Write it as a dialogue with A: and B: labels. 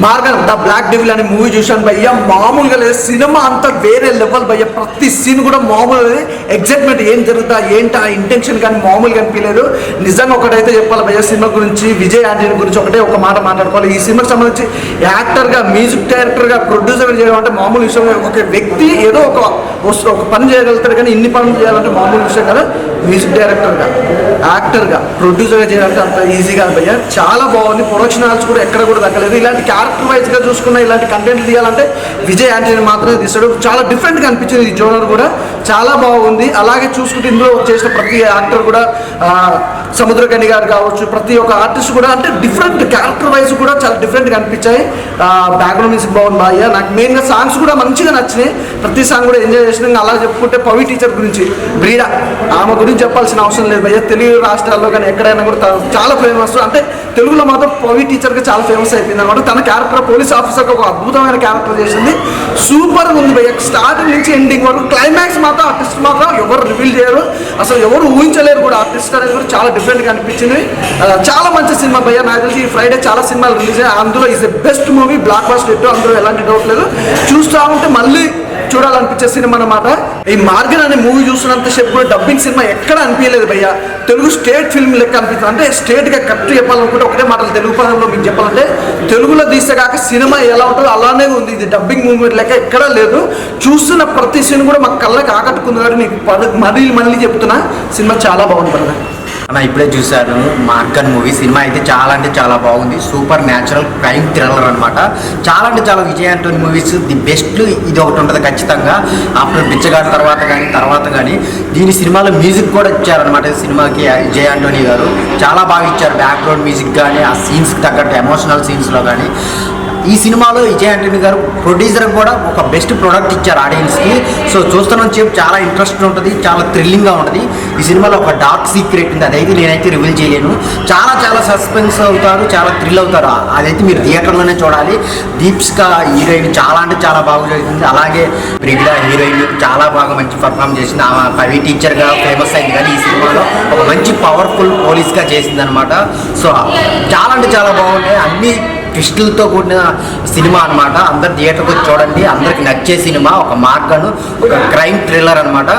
A: Morgan the black devil అనే movie చూశాను భయ్య, మామూలుగా లేదు. సినిమా అంతా వేరే లెవెల్ భయ్య. ప్రతి సీన్ కూడా మామూలు ఎగ్జైట్మెంట్, ఏం జరుగుతా ఏంటి ఆ ఇంటెన్షన్ కానీ మామూలుగా అనిపించలేదు. నిజంగా ఒకటైతే చెప్పాలి భయ్య, సినిమా గురించి విజయ్ ఆంటనీ గురించి ఒకటే ఒక మాట మాట్లాడుకోవాలి. ఈ సినిమాకి సంబంధించి యాక్టర్గా, మ్యూజిక్ డైరెక్టర్గా, ప్రొడ్యూసర్ చేయడం అంటే మామూలు విషయం. ఒక వ్యక్తి ఏదో ఒక పని చేయగలుగుతాడు కానీ ఇన్ని పనులు చేయాలంటే మామూలు విషయం కదా. మ్యూజిక్ డైరెక్టర్గా, యాక్టర్గా, ప్రొడ్యూసర్గా చేయాలంటే అంత ఈజీ కాదు భయ్య. చాలా బాగుంది. ప్రొడక్షన్ హాల్స్ కూడా ఎక్కడ కూడా తగ్గలేదు. ఇలాంటి క్యారెక్టర్ వైజ్గా చూసుకున్న ఇలాంటి కంటెంట్ తీయాలంటే విజయ్ ఆంటనీ మాత్రమే తీస్తాడు. చాలా డిఫరెంట్గా అనిపించింది ఈ జోనర్ కూడా, చాలా బాగుంది. అలాగే చూసుకుంటే ఇందులో చేసిన ప్రతి యాక్టర్ కూడా, సముద్రకని గారు కావచ్చు, ప్రతి ఒక్క ఆర్టిస్ట్ కూడా అంటే డిఫరెంట్ క్యారెక్టర్ వైజ్ కూడా చాలా డిఫరెంట్గా అనిపించాయి. బ్యాక్గ్రౌండ్ మ్యూజిక్ బాగుంది బాగా. నాకు మెయిన్గా సాంగ్స్ కూడా మంచిగా నచ్చినాయి. ప్రతి సాంగ్ కూడా ఎంజాయ్ చేసిన. అలా చెప్పుకుంటే పవి టీచర్ గురించి, బ్రీడా, ఆమె గురించి చెప్పాల్సిన అవసరం లేదు భయ్య. తెలుగు రాష్ట్రాల్లో కానీ ఎక్కడైనా కూడా చాలా ఫేమస్. అంటే తెలుగులో మాత్రం పవి టీచర్గా చాలా ఫేమస్ అయిపోయింది అనమాట. తన క్యారెక్టర్ పోలీస్ ఆఫీసర్గా ఒక అద్భుతమైన క్యారెక్టర్ చేసింది. సూపర్గా ఉంది భయ్య. స్టార్టింగ్ నుంచి ఎండింగ్ వరకు. క్లైమాక్స్ మాత్రం ఆర్టిస్ట్ మాత్రం ఎవరు రివీల్ చేయరు, అసలు ఎవరు ఊహించలేరు కూడా. ఆర్టిస్ట్ అనేది కూడా చాలా డిఫరెంట్గా అనిపించింది. చాలా మంచి సినిమా భయ్య. నాకు తెలిసి ఈ ఫ్రైడే చాలా సినిమాలు రిలీజ్ అయ్యాయి. అందులో is the best movie, block buster hit. అందులో ఎలాంటి డౌట్ లేదు. చూస్తూ ఉంటే మళ్ళీ చూడాలనిపించే సినిమా అన్నమాట. ఈ మార్గన్ అనే మూవీ చూస్తున్నంత సేపు కూడా డబ్బింగ్ సినిమా ఎక్కడ అనిపించలేదు భయ్య. తెలుగు స్టేట్ ఫిల్మ్ లెక్క అనిపిస్తుంది. అంటే స్టేట్గా కరెక్ట్ చెప్పాలనుకుంటే ఒకటే మాటలు తెలుగు పదంలో మీకు చెప్పాలంటే, తెలుగులో తీస్తే కాక సినిమా ఎలా ఉంటుందో అలానే ఉంది. ఇది డబ్బింగ్ మూవీ లెక్క ఎక్కడా లేదు. చూస్తున్న ప్రతి సీన్ కూడా మాకు కళ్ళకి ఆకట్టుకుంది. కాబట్టి మీకు మళ్ళీ చెప్తున్నా, సినిమా చాలా బాగుంది కదా.
B: అన్న ఇప్పుడే చూశాను మార్గన్ మూవీ. సినిమా అయితే చాలా అంటే చాలా బాగుంది. సూపర్ న్యాచురల్ క్రైమ్ థ్రిల్లర్ అనమాట. చాలా అంటే చాలా Vijay Antony movies the best ఇది ఒకటి ఉంటుంది ఖచ్చితంగా. ఆఫ్టర్ బిచ్చగాడి తర్వాత కానీ దీని సినిమాలో మ్యూజిక్ కూడా ఇచ్చారనమాట. సినిమాకి విజయ్ ఆంటనీ గారు చాలా బాగా ఇచ్చారు. బ్యాక్గ్రౌండ్ మ్యూజిక్ కానీ, ఆ సీన్స్కి తగ్గట్టు ఎమోషనల్ సీన్స్లో కానీ. ఈ సినిమాలో విజయ్ ఆంటనీ గారు ప్రొడ్యూసర్ కూడా ఒక బెస్ట్ ప్రోడక్ట్ ఇచ్చారు ఆడియన్స్కి. సో చూస్తున్న చెప్పి చాలా ఇంట్రెస్ట్ ఉంటుంది, చాలా థ్రిల్లింగ్గా ఉంటుంది. ఈ సినిమాలో ఒక డార్క్ సీక్రెట్ ఉంది, అదైతే నేనైతే రివీల్ చేయలేను. చాలా చాలా సస్పెన్స్ అవుతారు, చాలా థ్రిల్ అవుతారు. అదైతే మీరు థియేటర్లోనే చూడాలి. దీప్స్కా హీరోయిన్ చాలా అంటే చాలా బాగా చేసింది. అలాగే బ్రిగిడా హీరోయిన్ చాలా బాగా మంచి పర్ఫామ్ చేసింది. ఆమె పవి టీచర్గా ఫేమస్ అయింది కానీ ఈ సినిమాలో ఒక మంచి పవర్ఫుల్ పోలీస్గా చేసింది అనమాట. సో చాలా అంటే చాలా బాగుంటాయి. అన్ని ట్విస్టులతో కూడిన సినిమా అనమాట. అందరు థియేటర్కి వచ్చి చూడండి. అందరికి నచ్చే సినిమా. ఒక మార్గన్, ఒక క్రైమ్ థ్రిల్లర్ అనమాట.